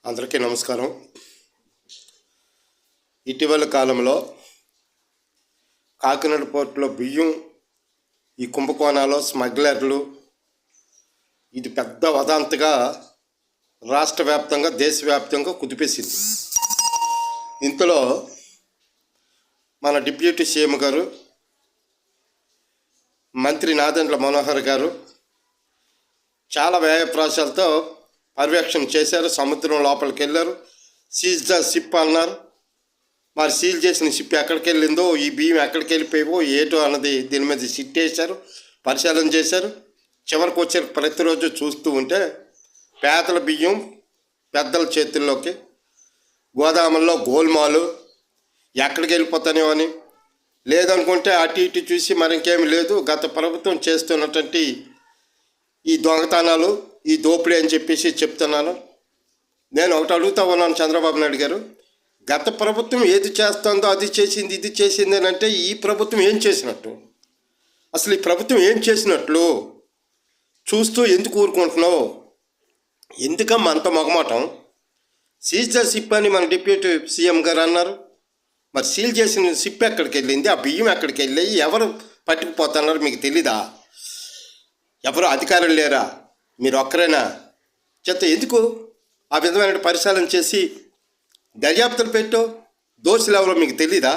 అందరికీ నమస్కారం. ఇటీవల కాలంలో కాకినాడ పోర్టులో బియ్యం ఈ కుంభకోణాలు స్మగ్లర్లు ఇది పెద్ద వదంతగా రాష్ట్ర వ్యాప్తంగా దేశవ్యాప్తంగా కుదిపేసింది. ఇంతలో మన డిప్యూటీ సీఎం గారు మంత్రి నాదెండ్ల మనోహర్ గారు చాలా వ్యయప్రాసాలతో పర్యవేక్షణ చేశారు. సముద్రం లోపలికి వెళ్ళారు. సీజ్ ద షిప్ అన్నారు. మరి సీల్ చేసిన షిప్ ఎక్కడికి వెళ్ళిందో, ఈ బియ్యం ఎక్కడికి వెళ్ళిపోయావో ఏటో అన్నది దీని మీద సిట్ వేశారు, పరిశీలన చేశారు. చివరికి వచ్చే ప్రతిరోజు చూస్తూ ఉంటే పేదల బియ్యం పెద్దల చేతుల్లోకి, గోదాముల్లో గోల్మాలు ఎక్కడికి వెళ్ళిపోతానో అని, లేదనుకుంటే అటు ఇటు చూసి మరి ఇంకేమి లేదు. గత ప్రభుత్వం చేస్తున్నటువంటి ఈ దొంగతనాలు, ఈ దోపిడీ అని చెప్పేసి చెప్తున్నాను. నేను ఒకటి అడుగుతా ఉన్నాను చంద్రబాబు నాయుడు గారు, గత ప్రభుత్వం ఏది చేస్తుందో అది చేసింది, ఇది చేసింది అని అంటే ఈ ప్రభుత్వం ఏం చేసినట్టు? అసలు ఈ ప్రభుత్వం ఏం చేసినట్లు చూస్తూ ఎందుకు ఊరుకుంటున్నావు? ఎందుకమ్మా అంత మొగమాటం? సీజ్ ద షిప్ అని మన డిప్యూటీ సీఎం గారు అన్నారు. మరి సీల్ చేసిన షిప్ ఎక్కడికి వెళ్ళింది? ఆ బియ్యం ఎక్కడికి వెళ్ళాయి? ఎవరు పట్టుకుపోతున్నారు మీకు తెలీదా? ఎవరు అధికారులు లేరా? మీరు ఒక్కరైనా? చెత్త ఎందుకు ఆ విధమైన పరిశీలన చేసి దర్యాప్తులు పెట్టు. దోషులు ఎవరో మీకు తెలీదా?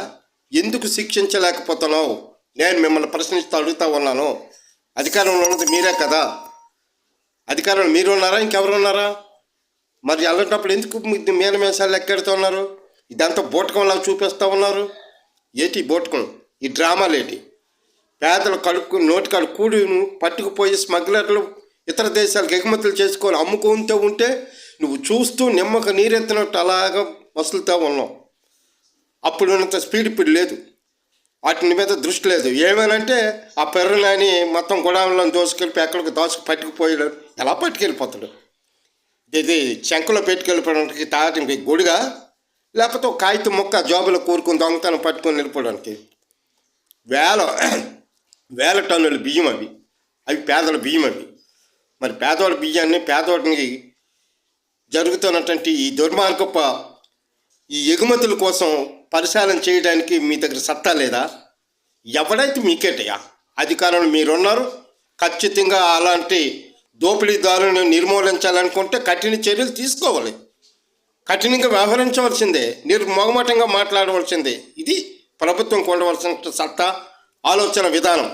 ఎందుకు శిక్షించలేకపోతున్నావు? నేను మిమ్మల్ని ప్రశ్నిస్తూ అడుగుతూ ఉన్నాను. అధికారంలో ఉన్నది మీరే కదా. అధికారంలో మీరు ఉన్నారా, ఇంకెవరు ఉన్నారా? మరి అలాంటప్పుడు ఎందుకు మేనమేసాలు ఎక్కెడుతున్నారు? ఇదంతా బోటకంలా చూపిస్తూ ఉన్నారు. ఏటి బోటకం? ఈ డ్రామాలు ఏంటి? పేదలు కడుక్కు నోటికాడు కూడిను పట్టుకుపోయి స్మగ్లర్లు ఇతర దేశాలకు ఎగుమతులు చేసుకొని అమ్ముకుంటూ ఉంటే నువ్వు చూస్తూ నిమ్మక నీరెత్తినట్టు అలాగా వసులుతూ ఉన్నావు. అప్పుడు ఉన్నంత స్పీడ్ ఇప్పుడు లేదు, వాటి మీద దృష్టి లేదు. ఏమేనంటే ఆ పెర్రనాని మొత్తం గొడవల్లో దోసుకెళ్ళి ఎక్కడికి పట్టుకుపోయాడు. ఎలా పట్టుకెళ్ళిపోతాడు? ఇది శంఖలో పెట్టుకెళ్ళిపోవడానికి తాగడానికి గొడిగా, లేకపోతే ఒక కాగితం మొక్క జోబులో కూరుకుని దొంగతనం పట్టుకొని వెళ్ళిపోవడానికి. వేల టన్నుల బియ్యం అవి పేదల బియ్యం మరి పేదవాడి బియ్యాన్ని పేదవాడిని జరుగుతున్నటువంటి ఈ దుర్మార్గప ఈ ఎగుమతుల కోసం పరిశీలన చేయడానికి మీ దగ్గర సత్తా లేదా? ఎవడైతే మీకేటయా అధికారంలో మీరున్నారు. ఖచ్చితంగా అలాంటి దోపిడీదారులను నిర్మూలించాలనుకుంటే కఠిన చర్యలు తీసుకోవాలి, కఠినంగా వ్యవహరించవలసిందే, మొగమాటంగా మాట్లాడవలసిందే. ఇది ప్రభుత్వం ఉండవలసిన సత్తా, ఆలోచన విధానం.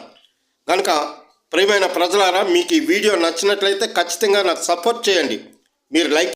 కనుక ప్రియమైన ప్రజలారా, మీకు ఈ వీడియో నచ్చినట్లయితే ఖచ్చితంగా నాకు సపోర్ట్ చేయండి. మీరు లైక్